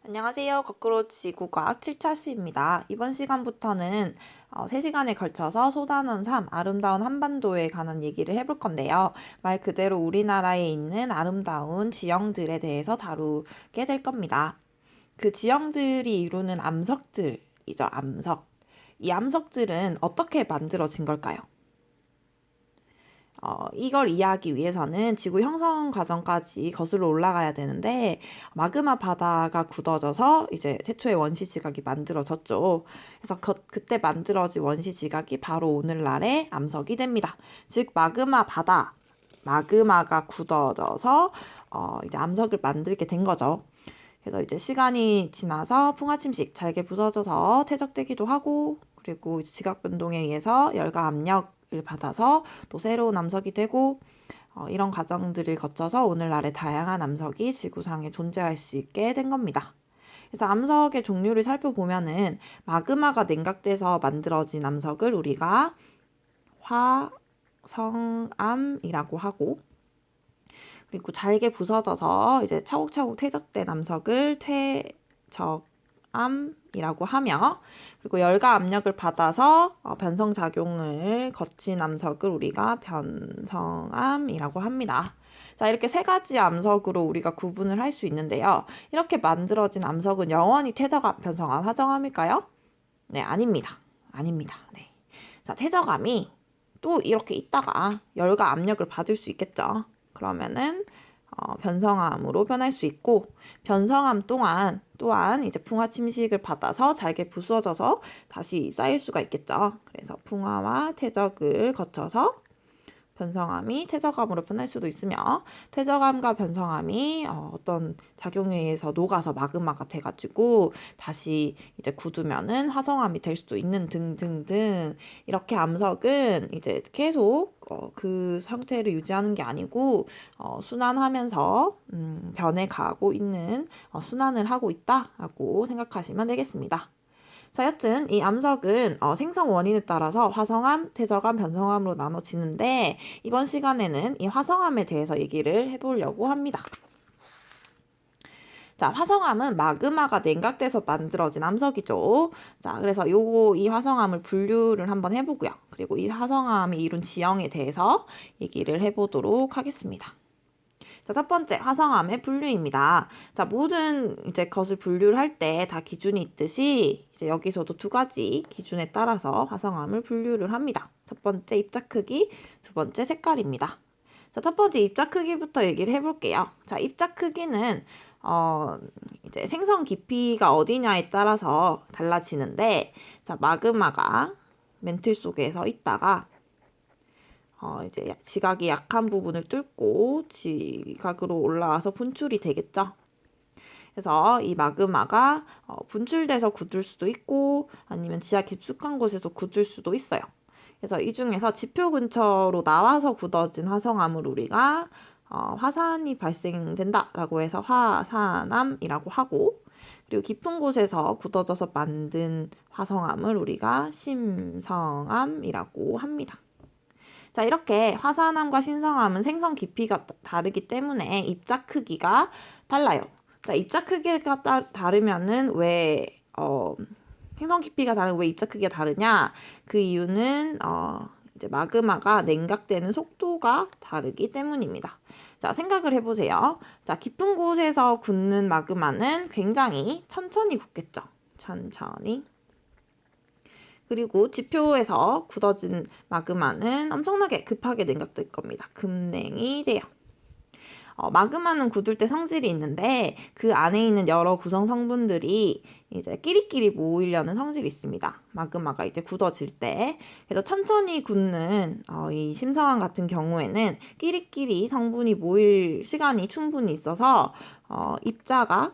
안녕하세요. 거꾸로 지구과학 7차 시입니다. 이번 시간부터는 3시간에 걸쳐서 소단원 3, 아름다운 한반도에 관한 얘기를 해볼 건데요. 말 그대로 우리나라에 있는 아름다운 지형들에 대해서 다루게 될 겁니다. 그 지형들이 이루는 암석들이죠, 암석. 이 암석들은 어떻게 만들어진 걸까요? 이걸 이해하기 위해서는 지구 형성 과정까지 거슬러 올라가야 되는데 마그마 바다가 굳어져서 이제 최초의 원시 지각이 만들어졌죠. 그래서 그때 만들어진 원시 지각이 바로 오늘날의 암석이 됩니다. 즉 마그마 바다, 마그마가 굳어져서 이제 암석을 만들게 된 거죠. 그래서 이제 시간이 지나서 풍화침식, 잘게 부서져서 퇴적되기도 하고, 그리고 지각 변동에 의해서 열과 압력을 받아서 또 새로운 암석이 되고, 이런 과정들을 거쳐서 오늘날의 다양한 암석이 지구상에 존재할 수 있게 된 겁니다. 그래서 암석의 종류를 살펴보면은 마그마가 냉각돼서 만들어진 암석을 우리가 화성암이라고 하고, 그리고 잘게 부서져서 이제 차곡차곡 퇴적된 암석을 퇴적암이라고 하며, 그리고 열과 압력을 받아서 변성작용을 거친 암석을 우리가 변성암이라고 합니다. 자, 이렇게 세 가지 암석으로 우리가 구분을 할 수 있는데요. 이렇게 만들어진 암석은 영원히 퇴적암, 변성암, 화성암일까요? 네, 아닙니다. 아닙니다. 네. 자, 퇴적암이 또 이렇게 있다가 열과 압력을 받을 수 있겠죠. 그러면은 변성암으로 변할 수 있고, 변성암 또한 이제 풍화 침식을 받아서 잘게 부서져서 다시 쌓일 수가 있겠죠. 그래서 풍화와 퇴적을 거쳐서 변성암이 퇴적암으로 변할 수도 있으며, 퇴적암과 변성암이 어떤 작용에 의해서 녹아서 마그마가 돼가지고 다시 이제 굳으면은 화성암이 될 수도 있는 등등등. 이렇게 암석은 이제 계속 그 상태를 유지하는 게 아니고 순환하면서 변해가고 있는, 순환을 하고 있다라고 생각하시면 되겠습니다. 자, 여튼 이 암석은 생성 원인에 따라서 화성암, 퇴적암, 변성암으로 나눠지는데, 이번 시간에는 이 화성암에 대해서 얘기를 해보려고 합니다. 자, 화성암은 마그마가 냉각돼서 만들어진 암석이죠. 자, 그래서 이 화성암을 분류를 한번 해보고요. 그리고 이 화성암이 이룬 지형에 대해서 얘기를 해보도록 하겠습니다. 자, 첫 번째 화성암의 분류입니다. 자, 모든 이제 것을 분류를 할 때 다 기준이 있듯이 이제 여기서도 두 가지 기준에 따라서 화성암을 분류를 합니다. 첫 번째 입자 크기, 두 번째 색깔입니다. 자, 첫 번째 입자 크기부터 얘기를 해볼게요. 자, 입자 크기는 이제 생성 깊이가 어디냐에 따라서 달라지는데, 자, 마그마가 멘틀 속에서 있다가 이제 지각이 약한 부분을 뚫고 지각으로 올라와서 분출이 되겠죠. 그래서 이 마그마가 분출돼서 굳을 수도 있고 아니면 지하 깊숙한 곳에서 굳을 수도 있어요. 그래서 이 중에서 지표 근처로 나와서 굳어진 화성암을 우리가 화산이 발생된다라고 해서 화산암이라고 하고, 그리고 깊은 곳에서 굳어져서 만든 화성암을 우리가 심성암이라고 합니다. 자, 이렇게 화산암과 신성암은 생성 깊이가 다르기 때문에 입자 크기가 달라요. 자, 입자 크기가 다르면은 왜 생성 깊이가 다르고 왜 입자 크기가 다르냐? 그 이유는 이제 마그마가 냉각되는 속도가 다르기 때문입니다. 자, 생각을 해보세요. 자, 깊은 곳에서 굳는 마그마는 굉장히 천천히 굳겠죠. 천천히. 그리고 지표에서 굳어진 마그마는 엄청나게 급하게 냉각될 겁니다. 급냉이 돼요. 마그마는 굳을 때 성질이 있는데 그 안에 있는 여러 구성 성분들이 이제 끼리끼리 모이려는 성질이 있습니다. 마그마가 이제 굳어질 때. 그래서 천천히 굳는 이 심성암 같은 경우에는 끼리끼리 성분이 모일 시간이 충분히 있어서 입자가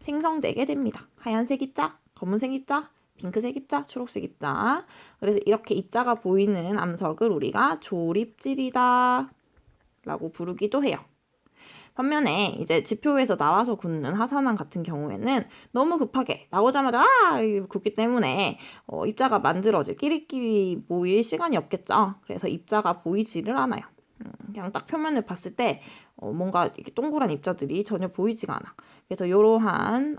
생성되게 됩니다. 하얀색 입자, 검은색 입자, 핑크색 입자, 초록색 입자. 그래서 이렇게 입자가 보이는 암석을 우리가 조립질이다 라고 부르기도 해요. 반면에 이제 지표에서 나와서 굳는 화산암 같은 경우에는 너무 급하게 나오자마자 굳기 때문에 입자가 만들어질, 끼리끼리 모일 시간이 없겠죠. 그래서 입자가 보이지를 않아요. 그냥 딱 표면을 봤을 때 뭔가 이렇게 동그란 입자들이 전혀 보이지가 않아. 그래서 이러한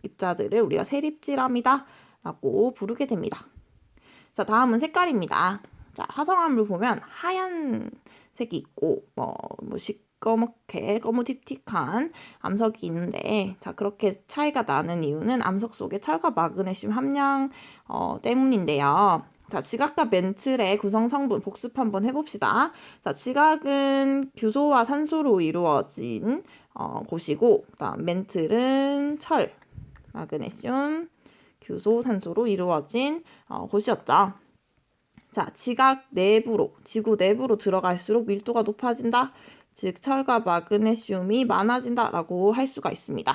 입자들을 우리가 세립질암이다 라고 부르게 됩니다. 자, 다음은 색깔입니다. 자, 화성암을 보면 하얀색이 있고 뭐 시꺼멓게 거무튀튀한 암석이 있는데, 자, 그렇게 차이가 나는 이유는 암석 속에 철과 마그네슘 함량 때문인데요. 자, 지각과 멘틀의 구성 성분 복습 한번 해봅시다. 자, 지각은 규소와 산소로 이루어진 곳이고, 그다음 멘틀은 철, 마그네슘, 규소, 산소로 이루어진 곳이었죠. 자, 지각 내부로, 지구 내부로 들어갈수록 밀도가 높아진다. 즉, 철과 마그네슘이 많아진다라고 할 수가 있습니다.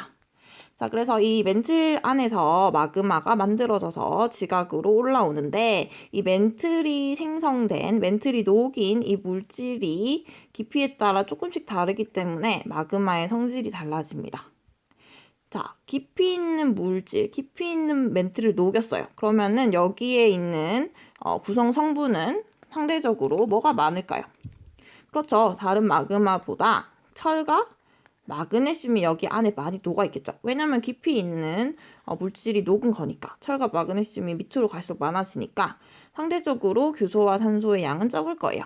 자, 그래서 이 멘틀 안에서 마그마가 만들어져서 지각으로 올라오는데, 이 멘틀이 녹인 이 물질이 깊이에 따라 조금씩 다르기 때문에 마그마의 성질이 달라집니다. 자, 깊이 있는 물질, 깊이 있는 멘틀을 녹였어요. 그러면은 여기에 있는 구성 성분은 상대적으로 뭐가 많을까요? 그렇죠. 다른 마그마보다 철과 마그네슘이 여기 안에 많이 녹아 있겠죠. 왜냐면 깊이 있는 물질이 녹은 거니까. 철과 마그네슘이 밑으로 갈수록 많아지니까 상대적으로 규소와 산소의 양은 적을 거예요.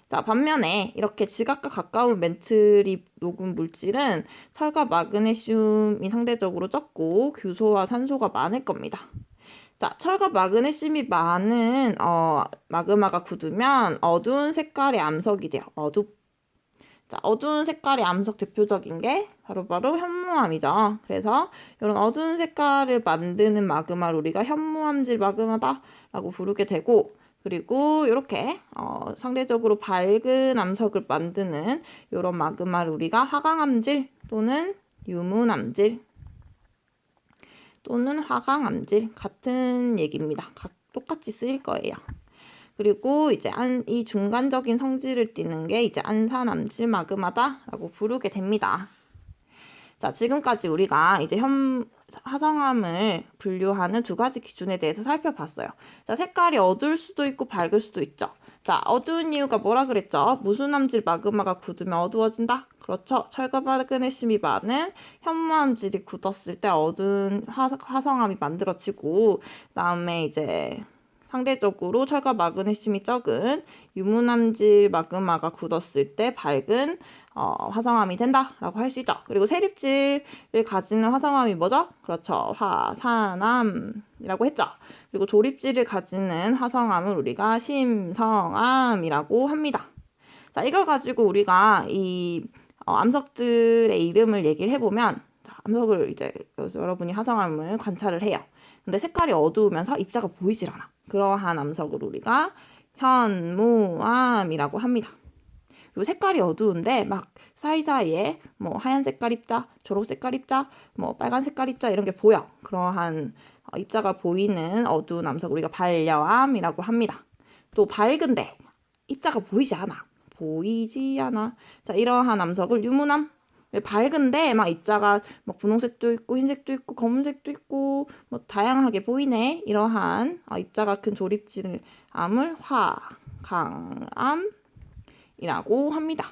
자, 반면에 이렇게 지각과 가까운 멘틀이 녹은 물질은 철과 마그네슘이 상대적으로 적고 규소와 산소가 많을 겁니다. 자, 철과 마그네슘이 많은 마그마가 굳으면 어두운 색깔의 암석이 돼요. 자, 어두운 색깔의 암석 대표적인 게 바로 현무암이죠. 그래서 이런 어두운 색깔을 만드는 마그마를 우리가 현무암질 마그마다라고 부르게 되고, 그리고 이렇게 상대적으로 밝은 암석을 만드는 이런 마그마를 우리가 화강암질 또는 유문암질 또는 화강암질 같은 얘기입니다. 똑같이 쓰일 거예요. 그리고 이제 이 중간적인 성질을 띠는 게 이제 안산암질 마그마다라고 부르게 됩니다. 자, 지금까지 우리가 이제 화성암을 분류하는 두 가지 기준에 대해서 살펴봤어요. 자, 색깔이 어두울 수도 있고 밝을 수도 있죠. 자, 어두운 이유가 뭐라 그랬죠? 무슨 암질 마그마가 굳으면 어두워진다? 그렇죠. 철과 마그네슘이 많은 현무암질이 굳었을 때 어두운 화성암이 만들어지고, 그다음에 이제 상대적으로 철과 마그네슘이 적은 유문암질 마그마가 굳었을 때 밝은 화성암이 된다라고 할 수 있죠. 그리고 세립질을 가지는 화성암이 뭐죠? 그렇죠. 화산암이라고 했죠. 그리고 조립질을 가지는 화성암을 우리가 심성암이라고 합니다. 자, 이걸 가지고 우리가 이 암석들의 이름을 얘기를 해보면, 자, 암석을 이제 여러분이 화성암을 관찰을 해요. 근데 색깔이 어두우면서 입자가 보이질 않아. 그러한 암석을 우리가 현무암이라고 합니다. 그리고 색깔이 어두운데 막 사이사이에 뭐 하얀 색깔 입자, 초록 색깔 입자, 뭐 빨간 색깔 입자 이런 게 보여. 그러한 입자가 보이는 어두운 암석을 우리가 반려암이라고 합니다. 또 밝은데 입자가 보이지 않아. 자, 이러한 암석을 유문암. 밝은데 막 입자가 막 분홍색도 있고 흰색도 있고 검은색도 있고 뭐 다양하게 보이네. 이러한 입자가 큰 조립질암을 화강암이라고 합니다.